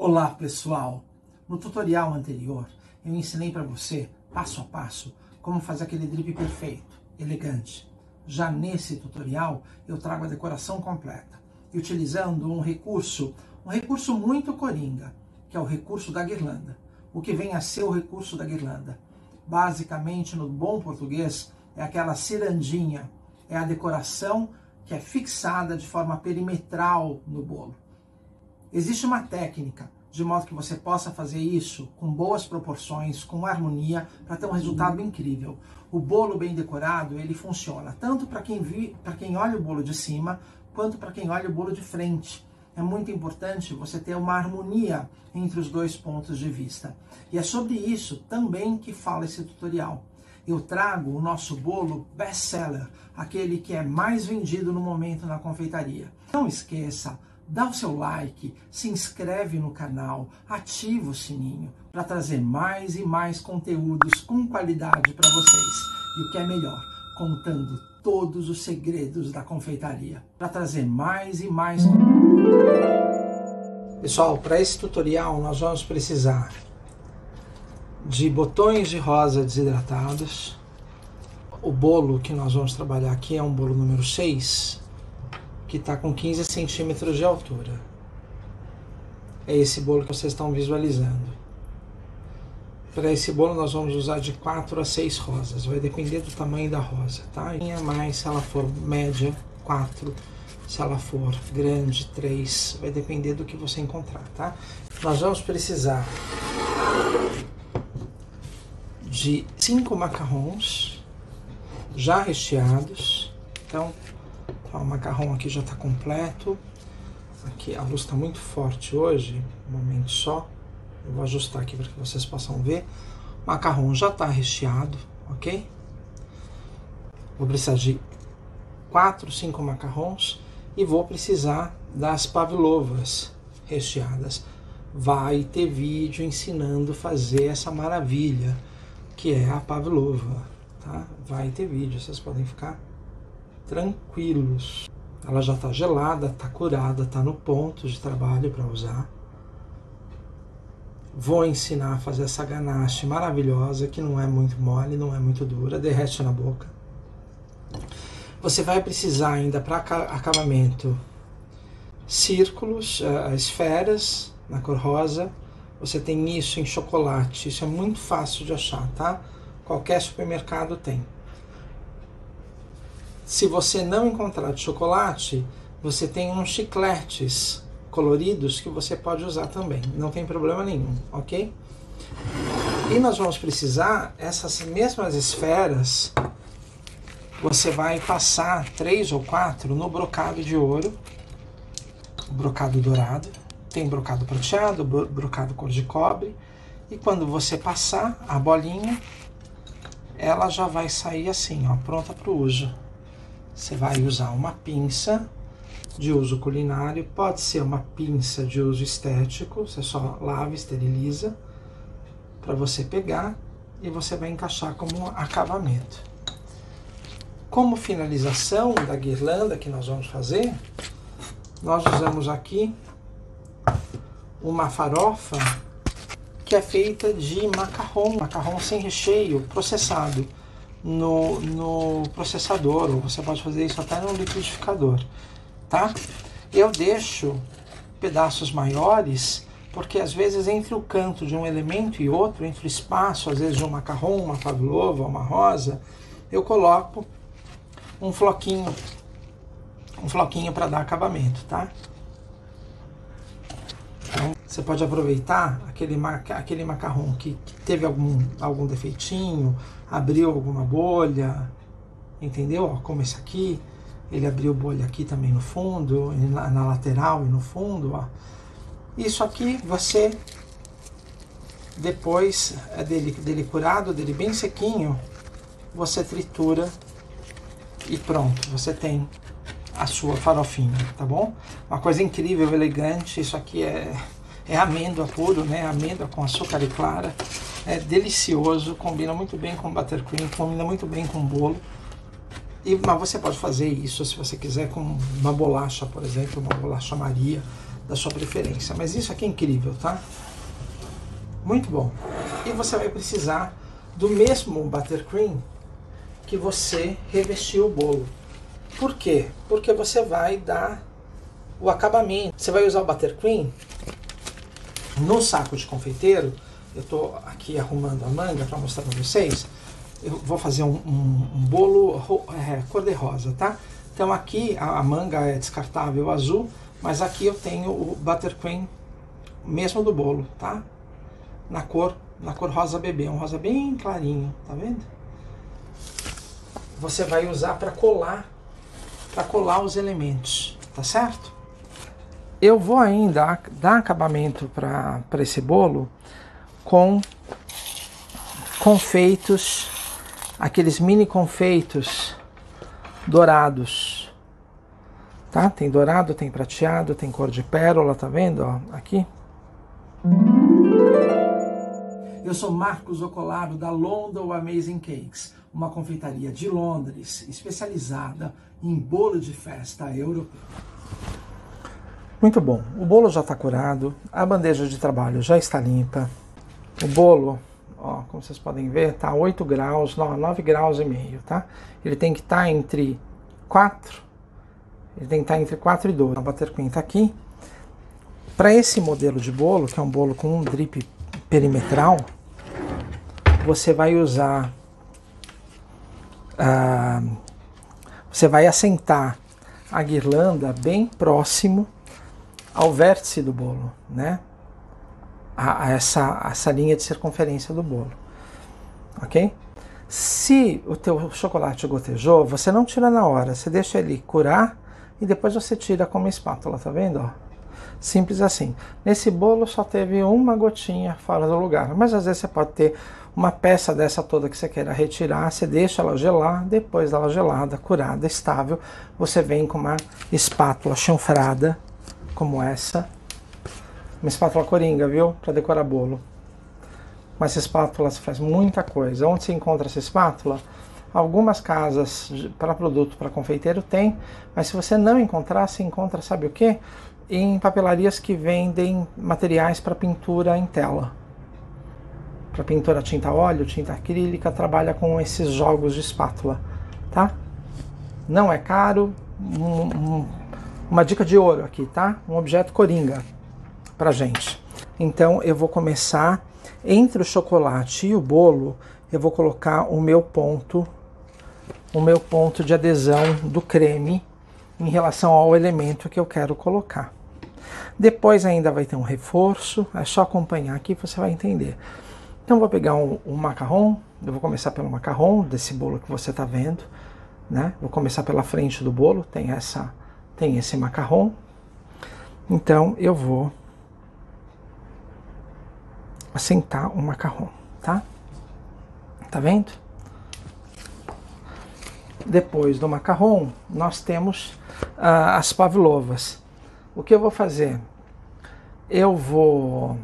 Olá pessoal! No tutorial anterior eu ensinei para você, passo a passo, como fazer aquele drip perfeito, elegante. Já nesse tutorial eu trago a decoração completa, e utilizando um recurso muito coringa, que é o recurso da guirlanda. O que vem a ser o recurso da guirlanda? Basicamente, no bom português, é aquela cirandinha, é a decoração que é fixada de forma perimetral no bolo. Existe uma técnica de modo que você possa fazer isso com boas proporções, com harmonia, para ter um resultado incrível. O bolo bem decorado, ele funciona tanto para quem olha o bolo de cima, quanto para quem olha o bolo de frente. É muito importante você ter uma harmonia entre os dois pontos de vista. E é sobre isso também que fala esse tutorial. Eu trago o nosso bolo best-seller, aquele que é mais vendido no momento na confeitaria. Não esqueça, dá o seu like, se inscreve no canal, ativa o sininho para trazer mais e mais conteúdos com qualidade para vocês. E o que é melhor, contando todos os segredos da confeitaria, para trazer mais e mais. Pessoal, para esse tutorial nós vamos precisar de botões de rosa desidratados. O bolo que nós vamos trabalhar aqui é um bolo número 6, que está com 15 centímetros de altura. É esse bolo que vocês estão visualizando. Para esse bolo nós vamos usar de 4 a 6 rosas, vai depender do tamanho da rosa, tá? Mas se ela for média, 4, se ela for grande, 3, vai depender do que você encontrar, tá? Nós vamos precisar de 5 macarrons já recheados. Então, o macarrão aqui já está completo. Aqui a luz está muito forte hoje, um momento só. Eu vou ajustar aqui para que vocês possam ver. O macarrão já está recheado, ok? Vou precisar de 4, 5 macarrons e vou precisar das pavlovas recheadas. Vai ter vídeo ensinando a fazer essa maravilha que é a pavlova, tá? Vai ter vídeo, vocês podem ficar tranquilos. Ela já está gelada, está curada, está no ponto de trabalho para usar. Vou ensinar a fazer essa ganache maravilhosa, que não é muito mole, não é muito dura, derrete na boca. Você vai precisar ainda para acabamento círculos, esferas na cor rosa. Você tem isso em chocolate, isso é muito fácil de achar, tá? Qualquer supermercado tem. Se você não encontrar de chocolate, você tem uns chicletes coloridos que você pode usar também, não tem problema nenhum, ok? E nós vamos precisar, essas mesmas esferas, você vai passar 3 ou 4 no brocado de ouro, brocado dourado, tem brocado prateado, brocado cor de cobre, e quando você passar a bolinha, ela já vai sair assim, ó, pronta para o uso. Você vai usar uma pinça de uso culinário, pode ser uma pinça de uso estético, você só lava e esteriliza para você pegar e você vai encaixar como acabamento. Como finalização da guirlanda que nós vamos fazer, nós usamos aqui uma farofa que é feita de macarrão sem recheio, processado no processador, ou você pode fazer isso até no liquidificador, tá? Eu deixo pedaços maiores, porque às vezes entre o canto de um elemento e outro, entre o espaço, às vezes de um macarrão, uma pavlova, uma rosa, eu coloco um floquinho para dar acabamento, tá? Então, você pode aproveitar aquele macarrão que teve algum defeitinho, abriu alguma bolha, entendeu? Ó, como esse aqui, ele abriu bolha aqui também no fundo, na lateral e no fundo, ó. Isso aqui você, depois dele curado, dele bem sequinho, você tritura e pronto, você tem a sua farofinha, tá bom? Uma coisa incrível, elegante, isso aqui é amêndoa puro, né? Amêndoa com açúcar e clara, é delicioso, combina muito bem com buttercream, combina muito bem com bolo. Mas você pode fazer isso se você quiser com uma bolacha, por exemplo, uma bolacha Maria, da sua preferência. Mas isso aqui é incrível, tá? Muito bom. E você vai precisar do mesmo buttercream que você revestiu o bolo. Por quê? Porque você vai dar o acabamento. Você vai usar o buttercream no saco de confeiteiro. Eu estou aqui arrumando a manga para mostrar para vocês. Eu vou fazer um bolo cor-de-rosa, tá? Então aqui a manga é descartável azul, mas aqui eu tenho o buttercream mesmo do bolo, tá? Na cor rosa bebê, um rosa bem clarinho, tá vendo? Você vai usar para colar os elementos, tá certo? Eu vou ainda dar acabamento para esse bolo com confeitos, aqueles mini confeitos dourados, tá? Tem dourado, tem prateado, tem cor de pérola, tá vendo? Ó, aqui. Eu sou Marcos Ocolaro da London Amazing Cakes, uma confeitaria de Londres especializada em bolo de festa europeu. Muito bom, o bolo já está curado, a bandeja de trabalho já está limpa, o bolo, ó, como vocês podem ver, está a 8 graus, 9 graus e meio, tá? Ele tem que estar entre 4, e 12. O buttercream está aqui. Para esse modelo de bolo, que é um bolo com um drip perimetral, você vai usar, você vai assentar a guirlanda bem próximo ao vértice do bolo, né? A essa linha de circunferência do bolo, ok? Se o teu chocolate gotejou, você não tira na hora, você deixa ele curar e depois você tira com uma espátula, tá vendo? Ó? Simples assim. Nesse bolo só teve uma gotinha fora do lugar, mas às vezes você pode ter uma peça dessa toda que você queira retirar, você deixa ela gelar, depois dela gelada, curada, estável, você vem com uma espátula chanfrada, como essa, uma espátula coringa, viu? Para decorar bolo. Mas essa espátula faz muita coisa. Onde se encontra essa espátula? Algumas casas para produto para confeiteiro tem, mas se você não encontrar, se encontra, sabe o quê? Em papelarias que vendem materiais para pintura em tela. Para pintura tinta a óleo, tinta acrílica, trabalha com esses jogos de espátula, tá? Não é caro, uma dica de ouro aqui, tá? Um objeto coringa pra gente. Então eu vou começar, entre o chocolate e o bolo, eu vou colocar o meu ponto de adesão do creme em relação ao elemento que eu quero colocar. Depois ainda vai ter um reforço, é só acompanhar aqui que você vai entender. Então vou pegar um macarrão, eu vou começar pelo macarrão desse bolo que você está vendo, né? Vou começar pela frente do bolo, tem esse macarrão. Então eu vou assentar o macarrão, tá? Tá vendo? Depois do macarrão, nós temos as pavlovas. O que eu vou fazer? Eu vou,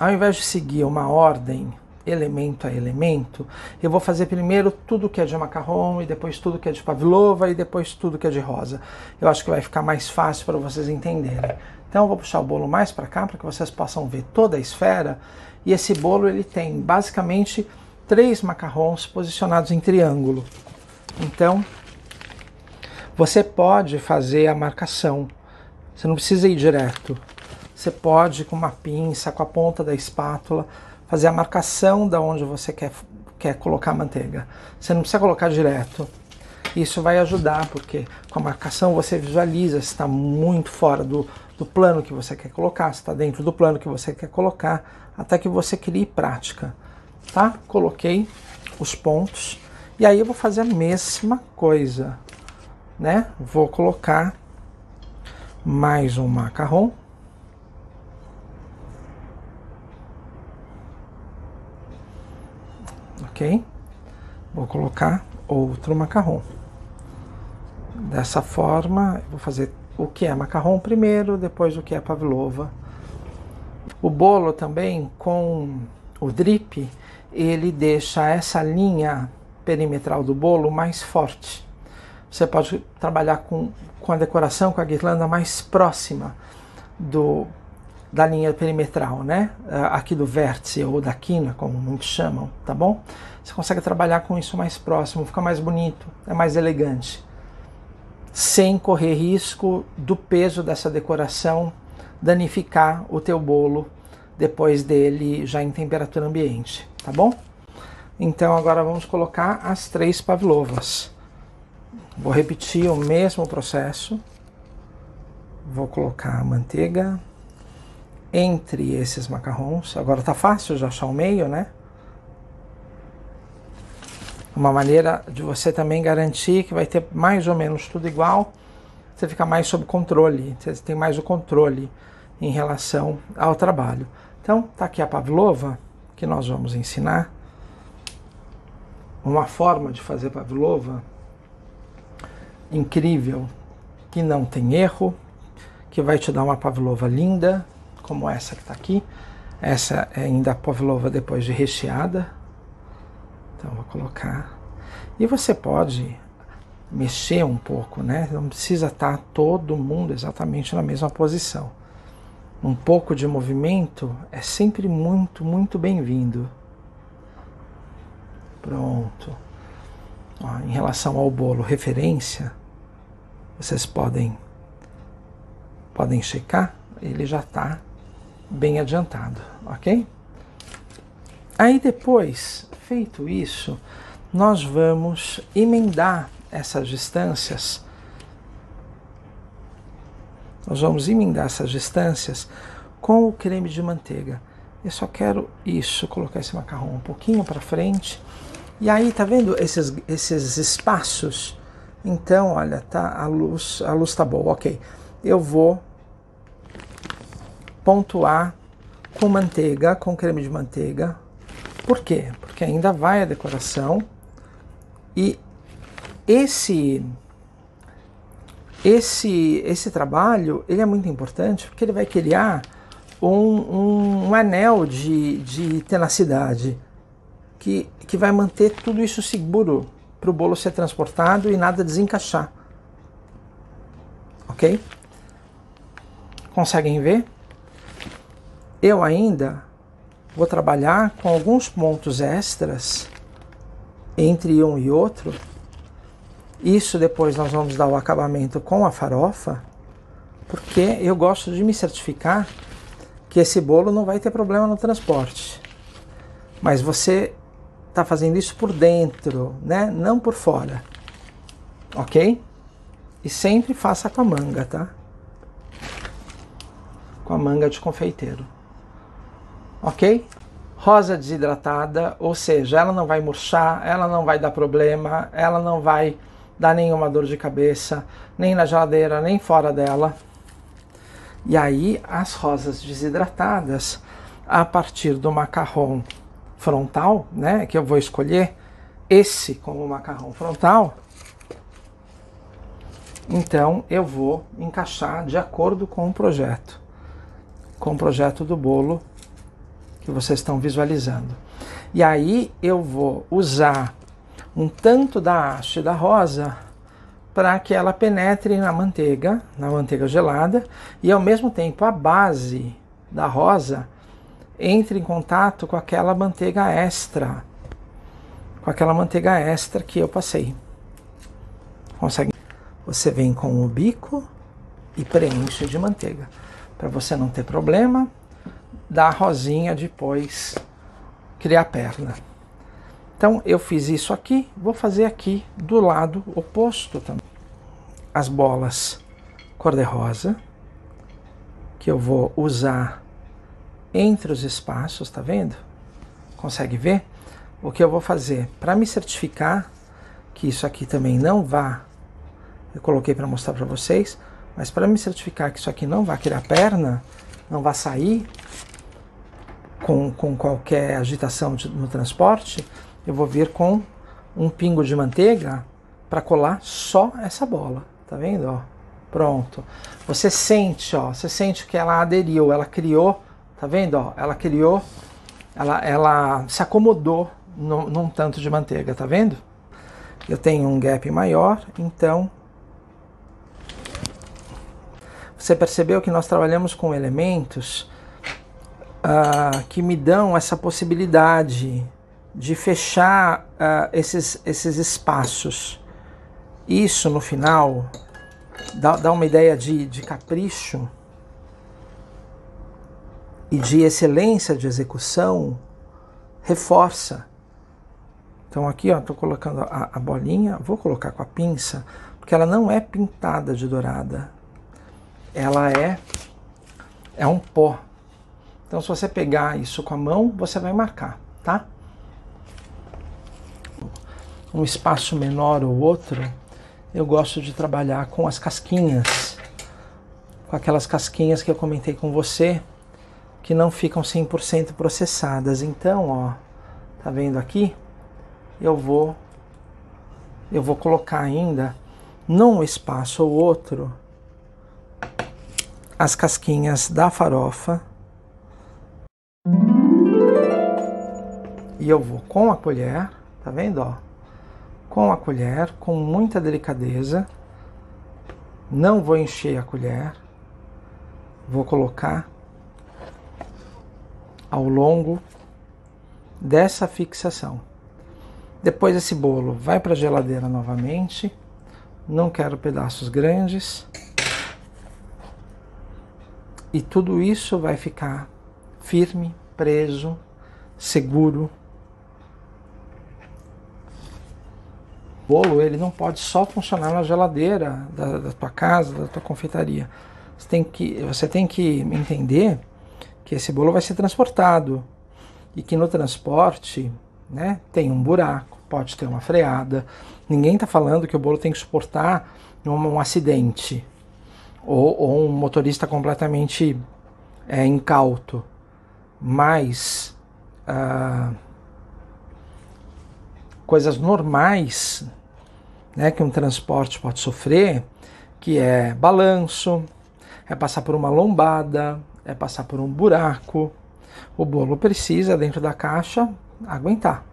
ao invés de seguir uma ordem elemento a elemento, eu vou fazer primeiro tudo que é de macarrão, e depois tudo que é de pavlova, e depois tudo que é de rosa. Eu acho que vai ficar mais fácil para vocês entenderem. Então eu vou puxar o bolo mais para cá, para que vocês possam ver toda a esfera. E esse bolo ele tem basicamente 3 macarrons posicionados em triângulo. Então você pode fazer a marcação, você não precisa ir direto. Você pode, com uma pinça, com a ponta da espátula, fazer a marcação da onde você quer colocar a manteiga. Você não precisa colocar direto. Isso vai ajudar, porque com a marcação você visualiza se está muito fora do plano que você quer colocar, se está dentro do plano que você quer colocar, até que você crie prática. Tá? Coloquei os pontos. E aí eu vou fazer a mesma coisa, né? Vou colocar mais um macarrão. Ok? Vou colocar outro macarrão. Dessa forma, eu vou fazer o que é macarrão primeiro, depois o que é pavlova. O bolo também, com o drip, ele deixa essa linha perimetral do bolo mais forte. Você pode trabalhar com a decoração, com a guirlanda mais próxima da linha perimetral, né? Aqui do vértice ou da quina, como muitos chamam, tá bom? Você consegue trabalhar com isso mais próximo, fica mais bonito, é mais elegante, sem correr risco do peso dessa decoração danificar o teu bolo depois dele já em temperatura ambiente, tá bom? Então agora vamos colocar as 3 pavlovas. Vou repetir o mesmo processo. Vou colocar a manteiga entre esses macarrons. Agora tá fácil de achar o meio, né? Uma maneira de você também garantir que vai ter mais ou menos tudo igual. Você fica mais sob controle, você tem mais o controle em relação ao trabalho. Então, tá aqui a pavlova, que nós vamos ensinar. Uma forma de fazer pavlova incrível, que não tem erro, que vai te dar uma pavlova linda, como essa que está aqui. Essa é ainda a pavlova depois de recheada. Então vou colocar. E você pode mexer um pouco, né? Não precisa estar todo mundo exatamente na mesma posição. Um pouco de movimento é sempre muito, muito bem-vindo. Pronto. Ó, em relação ao bolo referência, vocês podem checar, ele já está bem adiantado, ok? Aí depois, feito isso, nós vamos emendar essas distâncias. Nós vamos emendar essas distâncias com o creme de manteiga. Eu só quero isso, colocar esse macarrão um pouquinho para frente. E aí, tá vendo esses espaços? Então, olha, tá, a luz tá boa, ok. Eu vou pontuar com manteiga, com creme de manteiga. Por quê? Porque ainda vai a decoração. E esse trabalho, ele é muito importante porque ele vai criar um anel de tenacidade que vai manter tudo isso seguro para o bolo ser transportado e nada desencaixar. Ok? Conseguem ver? Eu ainda vou trabalhar com alguns pontos extras entre um e outro. Isso depois nós vamos dar o acabamento com a farofa, porque eu gosto de me certificar que esse bolo não vai ter problema no transporte. Mas você está fazendo isso por dentro, né? Não por fora. Ok? E sempre faça com a manga, tá? Com a manga de confeiteiro. Ok? Rosa desidratada, ou seja, ela não vai murchar, ela não vai dar problema, ela não vai dar nenhuma dor de cabeça, nem na geladeira, nem fora dela. E aí, as rosas desidratadas, a partir do macarrão frontal, né, que eu vou escolher esse como macarrão frontal, então eu vou encaixar de acordo com o projeto do bolo que vocês estão visualizando. E aí eu vou usar um tanto da haste da rosa para que ela penetre na manteiga gelada, e ao mesmo tempo a base da rosa entre em contato com aquela manteiga extra, que eu passei. Consegue? Você vem com o bico e preenche de manteiga, para você não ter problema da rosinha depois criar perna. Então eu fiz isso aqui, vou fazer aqui do lado oposto também. As bolas cor-de-rosa, que eu vou usar entre os espaços, tá vendo? Consegue ver? O que eu vou fazer para me certificar que isso aqui também não vá, eu coloquei para mostrar para vocês, mas para me certificar que isso aqui não vai criar perna, não vai sair com qualquer agitação no transporte, eu vou vir com um pingo de manteiga para colar só essa bola, tá vendo? Ó, pronto. Você sente, ó, você sente que ela aderiu, ela criou, tá vendo? Ó, ela criou, ela se acomodou num tanto de manteiga, tá vendo? Eu tenho um gap maior, então Você percebeu que nós trabalhamos com elementos que me dão essa possibilidade de fechar esses espaços. Isso, no final, dá uma ideia de capricho e de excelência de execução, reforça. Então aqui, ó, estou colocando a bolinha, vou colocar com a pinça, porque ela não é pintada de dourada. Ela é um pó. Então se você pegar isso com a mão, você vai marcar, tá? Um espaço menor ou outro, eu gosto de trabalhar com as casquinhas. Com aquelas casquinhas que eu comentei com você, que não ficam 100% processadas. Então, ó, tá vendo aqui? Eu vou colocar ainda, num espaço ou outro, as casquinhas da farofa. E eu vou com a colher, tá vendo, ó? Com a colher, com muita delicadeza. Não vou encher a colher. Vou colocar ao longo dessa fixação. Depois esse bolo vai para a geladeira novamente. Não quero pedaços grandes. E tudo isso vai ficar firme, preso, seguro. O bolo, ele não pode só funcionar na geladeira da tua casa, da tua confeitaria. Você tem que entender que esse bolo vai ser transportado e que no transporte, né, tem um buraco, pode ter uma freada. Ninguém está falando que o bolo tem que suportar um acidente ou um motorista completamente incauto, mas coisas normais, né, que um transporte pode sofrer, que é balanço, é passar por uma lombada, é passar por um buraco. O bolo precisa, dentro da caixa, aguentar.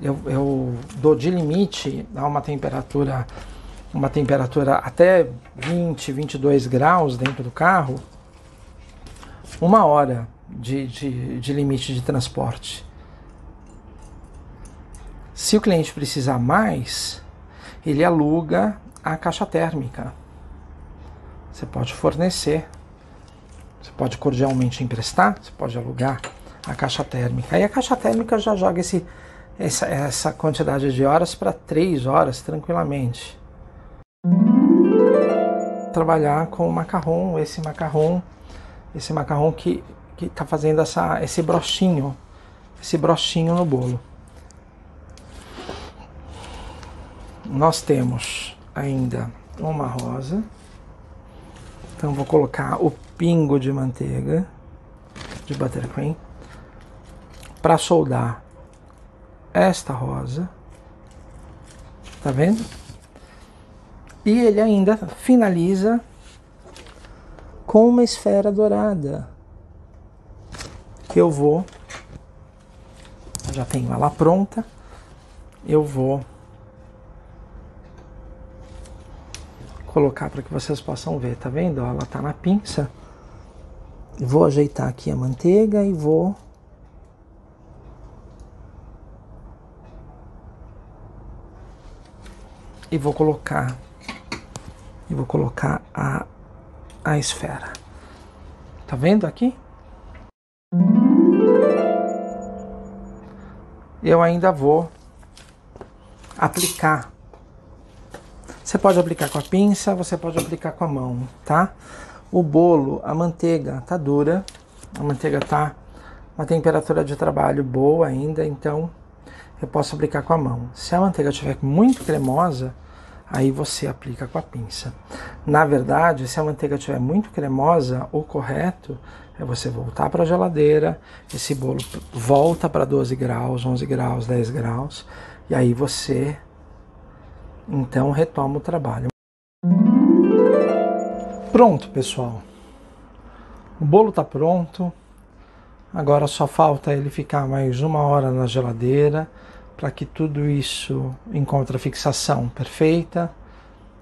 Eu dou de limite a uma temperatura até 20, 22 graus dentro do carro, 1 hora de limite de transporte. Se o cliente precisar mais, ele aluga a caixa térmica. Você pode fornecer, você pode cordialmente emprestar, você pode alugar a caixa térmica. Aí a caixa térmica já joga essa quantidade de horas para 3 horas tranquilamente. Trabalhar com o macarrão, esse macarrão que está fazendo esse brochinho no bolo. Nós temos ainda uma rosa. Então vou colocar o pingo de manteiga de buttercream para soldar esta rosa. Tá vendo? E ele ainda finaliza com uma esfera dourada que eu já tenho ela pronta. Eu vou colocar para que vocês possam ver, tá vendo? Ela tá na pinça. Vou ajeitar aqui a manteiga e vou colocar a esfera. Tá vendo aqui? Eu ainda vou aplicar. Você pode aplicar com a pinça, você pode aplicar com a mão, tá? O bolo, a manteiga tá dura, a manteiga tá uma temperatura de trabalho boa ainda, então eu posso aplicar com a mão. Se a manteiga estiver muito cremosa, aí você aplica com a pinça. Na verdade, se a manteiga estiver muito cremosa, o correto é você voltar para a geladeira, esse bolo volta para 12 graus, 11 graus, 10 graus, e aí você então retoma o trabalho. Pronto, pessoal. O bolo está pronto. Agora só falta ele ficar mais 1 hora na geladeira para que tudo isso encontre a fixação perfeita,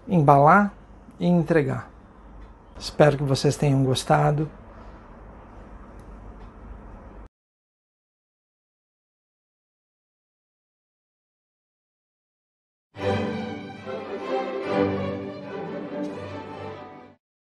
embalar e entregar. Espero que vocês tenham gostado.